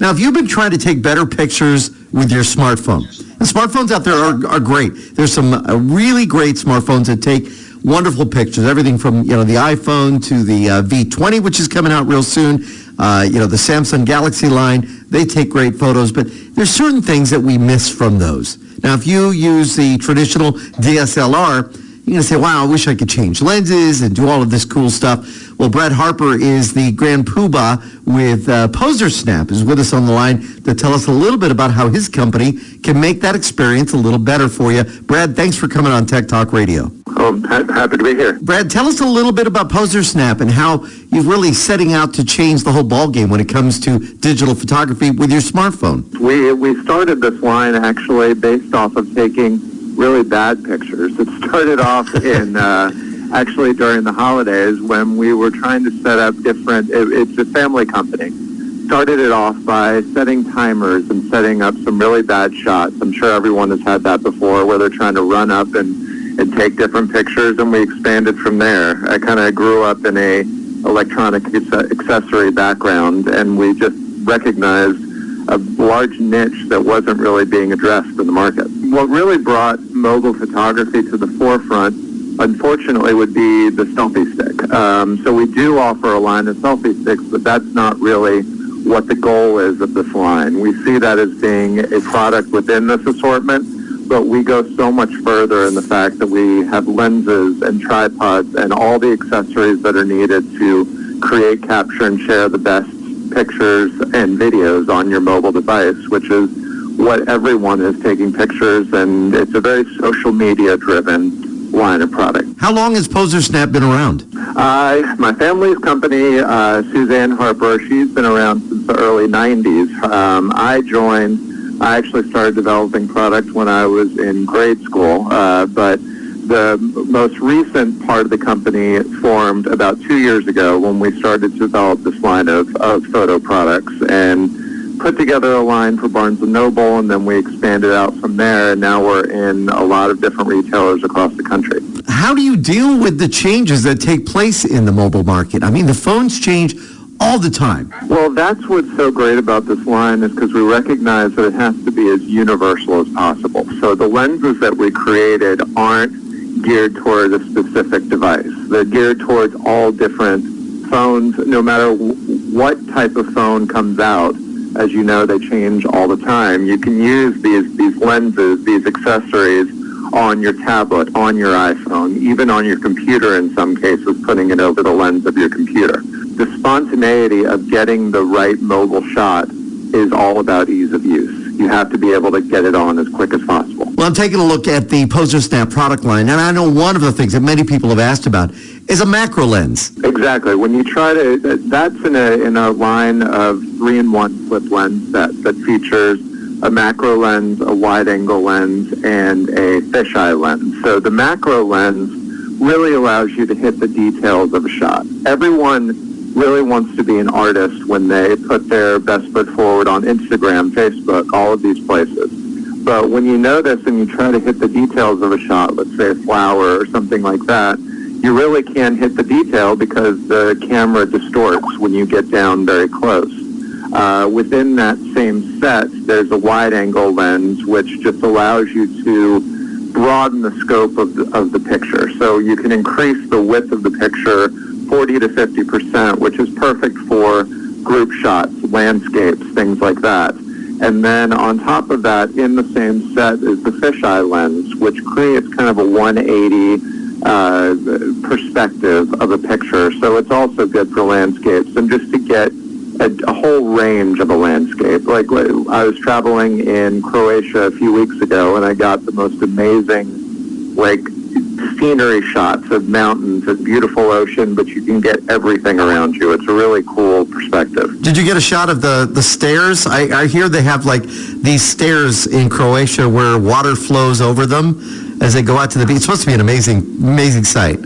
Now, if you've been trying to take better pictures with your smartphone, the smartphones out there are great. There's some really great smartphones that take wonderful pictures, everything from, the iPhone to the V20, which is coming out real soon, the Samsung Galaxy line. They take great photos, but there's certain things that we miss from those. Now, if you use the traditional DSLR, you're going to say, wow, I wish I could change lenses and do all of this cool stuff. Well, Brad Harper is the Grand Poobah with Posersnap, is with us on the line to tell us a little bit about how his company can make that experience a little better for you. Brad, thanks for coming on Tech Talk Radio. Oh, happy to be here. Brad, tell us a little bit about Posersnap and how you're really setting out to change the whole ballgame when it comes to digital photography with your smartphone. We started this line actually based off of taking really bad pictures. It started off in actually during the holidays when we were trying to set up different, it's a family company. Started it off by setting timers and setting up some really bad shots. I'm sure everyone has had that before where they're trying to run up and take different pictures, and we expanded from there. I kind of grew up in a electronic accessory background, and we just recognized a large niche that wasn't really being addressed in the market. What really brought mobile photography to the forefront, unfortunately, would be the selfie stick. So we do offer a line of selfie sticks, but that's not really what the goal is of this line. We see that as being a product within this assortment, but we go so much further in the fact that we have lenses and tripods and all the accessories that are needed to create, capture, and share the best pictures and videos on your mobile device, which is what everyone is taking pictures, and it's a very social media driven line of product. How long has Posersnap been around? My family's company, Suzanne Harper, she's been around since the early 90s. I actually started developing product when I was in grade school, but the most recent part of the company formed about 2 years ago when we started to develop this line of photo products and put together a line for Barnes & Noble, and then we expanded out from there, and now we're in a lot of different retailers across the country. How do you deal with the changes that take place in the mobile market? I mean, the phones change all the time. Well, that's what's so great about this line is because we recognize that it has to be as universal as possible. So the lenses that we created aren't geared toward a specific device. They're geared towards all different phones, no matter what type of phone comes out. As you know, they change all the time. You can use these lenses, these accessories on your tablet, on your iPhone, even on your computer in some cases, putting it over the lens of your computer. The spontaneity of getting the right mobile shot is all about ease of use. You have to be able to get it on as quick as possible. Well, I'm taking a look at the Posersnap product line, and I know one of the things that many people have asked about is a macro lens. Exactly. When you try to, that's in a line of 3-in-1 flip lens that features a macro lens, a wide-angle lens, and a fisheye lens. So the macro lens really allows you to hit the details of a shot. Everyone really wants to be an artist when they put their best foot forward on Instagram, Facebook, all of these places. But when you notice and you try to hit the details of a shot, let's say a flower or something like that, you really can't hit the detail because the camera distorts when you get down very close. Within that same set, there's a wide-angle lens which just allows you to broaden the scope of the picture. So you can increase the width of the picture 40 to 50%, which is perfect for group shots, landscapes, things like that. And then on top of that, in the same set is the fisheye lens, which creates kind of a 180 perspective of a picture. So it's also good for landscapes and just to get a whole range of a landscape. Like I was traveling in Croatia a few weeks ago, and I got the most amazing, scenery shots of mountains and beautiful ocean, but you can get everything around you. It's a really cool perspective. Did you get a shot of the stairs? I hear they have these stairs in Croatia where water flows over them as they go out to the beach. It's supposed to be an amazing sight.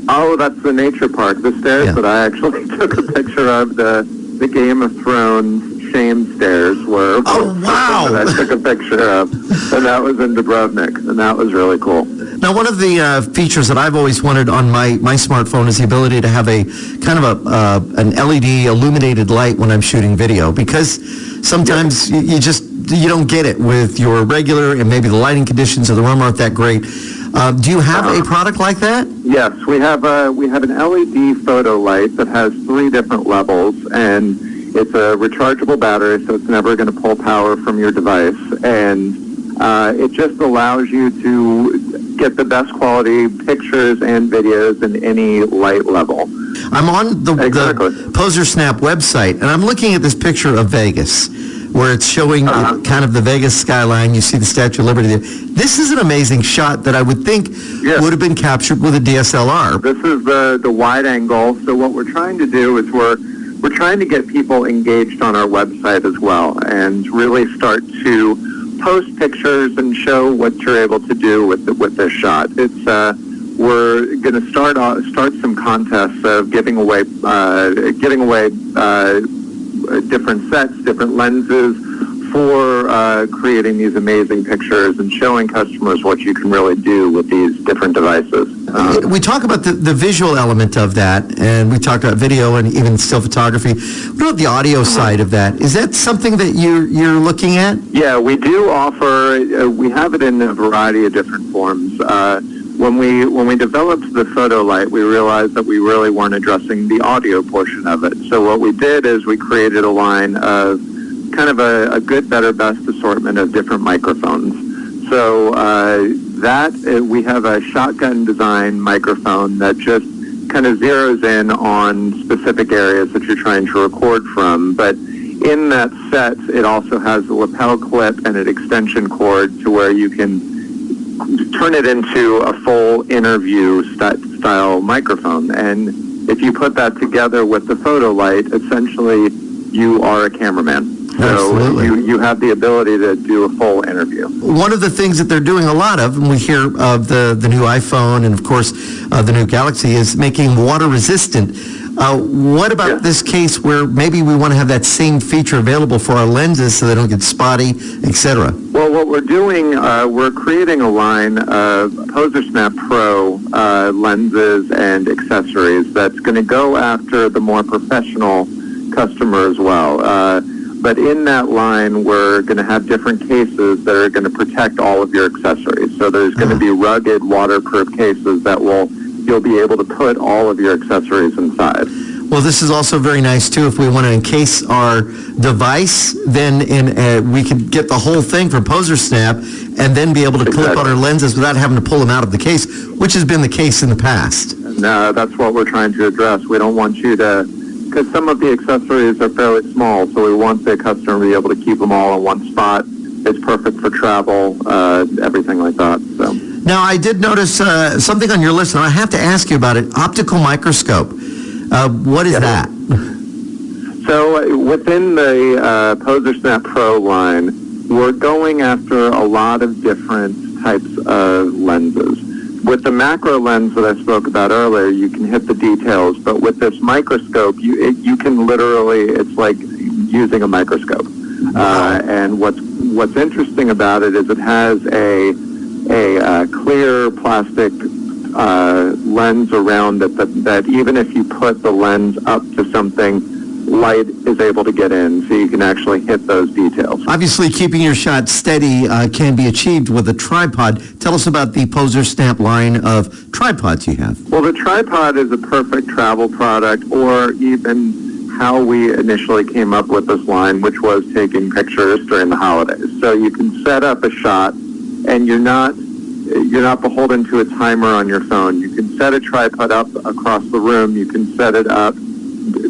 Oh, that's the nature park. The stairs that I actually took a picture of, the Game of Thrones shame stairs were wow. that I took a picture of, and that was in Dubrovnik, and that was really cool. Now, one of the features that I've always wanted on my smartphone is the ability to have a kind of an LED illuminated light when I'm shooting video, because sometimes you don't get it with your regular, and maybe the lighting conditions of the room aren't that great. Do you have a product like that? Yes, we have an LED photo light that has 3 different levels, and it's a rechargeable battery, so it's never going to pull power from your device, and it just allows you to get the best quality pictures and videos in any light level. I'm on the Posersnap website, and I'm looking at this picture of Vegas, where it's showing kind of the Vegas skyline. You see the Statue of Liberty there. This is an amazing shot that I would think would have been captured with a DSLR. This is the wide angle. So what we're trying to do is we're trying to get people engaged on our website as well, and really start to post pictures and show what you're able to do with this shot. It's we're going to start some contests of giving away different sets, different lenses for creating these amazing pictures and showing customers what you can really do with these different devices. We talk about the visual element of that, and we talk about video and even still photography. What about the audio side of that? Is that something that you're looking at? Yeah, we do offer. We have it in a variety of different forms. When we developed the photo light, we realized that we really weren't addressing the audio portion of it. So what we did is we created a line of kind of a good, better, best assortment of different microphones. So we have a shotgun design microphone that just kind of zeroes in on specific areas that you're trying to record from. But in that set, it also has a lapel clip and an extension cord to where you can turn it into a full interview style microphone. And if you put that together with the photo light, essentially you are a cameraman. So you have the ability to do a full interview. One of the things that they're doing a lot of, and we hear of the new iPhone and, of course, the new Galaxy, is making water resistant. What about this case where maybe we want to have that same feature available for our lenses so they don't get spotty, etc.? Well, what we're doing, we're creating a line of Posersnap Pro lenses and accessories that's going to go after the more professional customer as well. But in that line, we're going to have different cases that are going to protect all of your accessories. So there's going to be rugged, waterproof cases that you'll be able to put all of your accessories inside. Well, this is also very nice, too. If we want to encase our device, then we can get the whole thing from Posersnap and then be able to clip on our lenses without having to pull them out of the case, which has been the case in the past. No, that's what we're trying to address. We don't want you to, because some of the accessories are fairly small, so we want the customer to be able to keep them all in one spot. It's perfect for travel, everything like that. So. Now, I did notice something on your list, and I have to ask you about it, optical microscope. What is that? So within the Posersnap Pro line, we're going after a lot of different types of lenses. With the macro lens that I spoke about earlier, you can hit the details, but with this microscope, you can literally, it's like using a microscope. And what's interesting about it is it has a clear plastic lens around it that even if you put the lens up to something, light is able to get in, so you can actually hit those details. Obviously, keeping your shot steady can be achieved with a tripod. Tell us about the Posersnap line of tripods you have. Well, the tripod is a perfect travel product, or even how we initially came up with this line, which was taking pictures during the holidays. So you can set up a shot, and you're not beholden to a timer on your phone. You can set a tripod up across the room. You can set it up,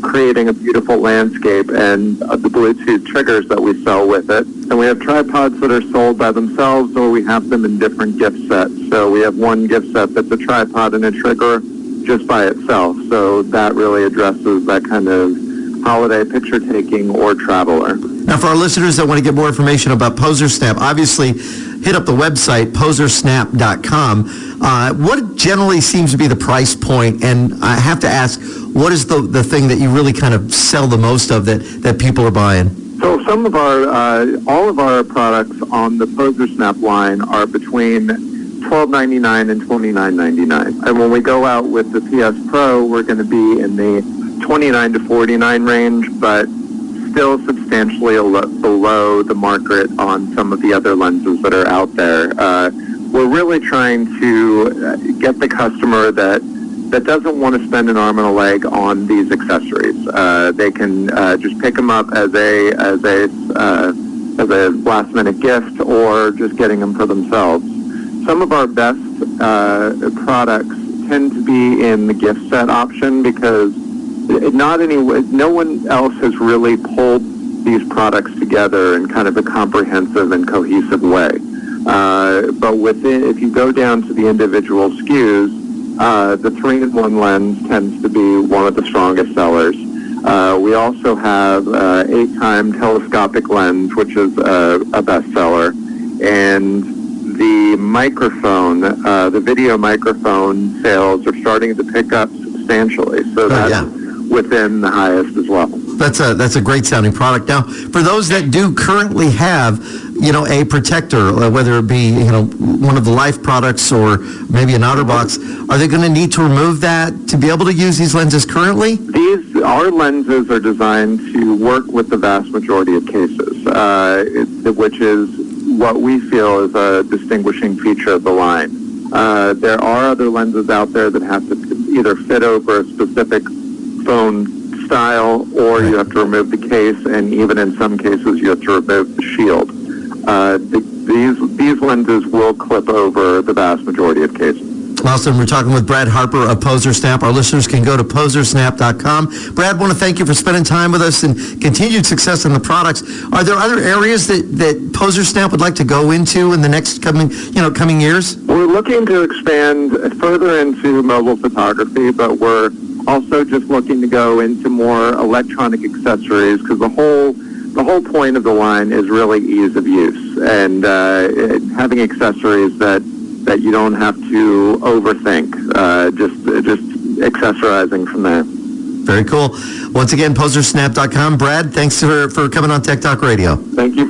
creating a beautiful landscape, and the Bluetooth triggers that we sell with it. And we have tripods that are sold by themselves, or we have them in different gift sets. So we have one gift set that's a tripod and a trigger just by itself. So that really addresses that kind of holiday picture taking or traveler. Now, for our listeners that want to get more information about Posersnap, obviously hit up the website, posersnap.com. What generally seems to be the price point? And I have to ask, what is the thing that you really kind of sell the most of that people are buying? So all of our products on the Posersnap line are between $12.99 and $29.99. And when we go out with the PS Pro, we're going to be in the $29 to $49 range, but still substantially below the market on some of the other lenses that are out there. We're really trying to get the customer that doesn't want to spend an arm and a leg on these accessories. They can just pick them up as a last minute gift, or just getting them for themselves. Some of our best products tend to be in the gift set option, because no one else has really pulled these products together in kind of a comprehensive and cohesive way. But if you go down to the individual SKUs, the 3-in-1 lens tends to be one of the strongest sellers. We also have 8-time telescopic lens, which is a bestseller, and the microphone, the video microphone sales are starting to pick up substantially. So that's within the highest as well. That's a great sounding product. Now, for those that do currently have, a protector, whether it be, one of the Life products or maybe an OtterBox, are they going to need to remove that to be able to use these lenses currently? Our lenses are designed to work with the vast majority of cases, which is what we feel is a distinguishing feature of the line. There are other lenses out there that have to either fit over a specific phone style, or you have to remove the case, and even in some cases you have to remove the shield. These lenses will clip over the vast majority of cases. Awesome. We're talking with Brad Harper of Posersnap. Our listeners can go to posersnap.com. Brad, I want to thank you for spending time with us and continued success in the products. Are there other areas that Posersnap would like to go into in the next coming years? We're looking to expand further into mobile photography, but we're also just looking to go into more electronic accessories, because the whole point of the line is really ease of use, and having accessories that you don't have to overthink, just accessorizing from there. Very cool. Once again, posersnap.com. Brad, thanks for coming on Tech Talk Radio. Thank you.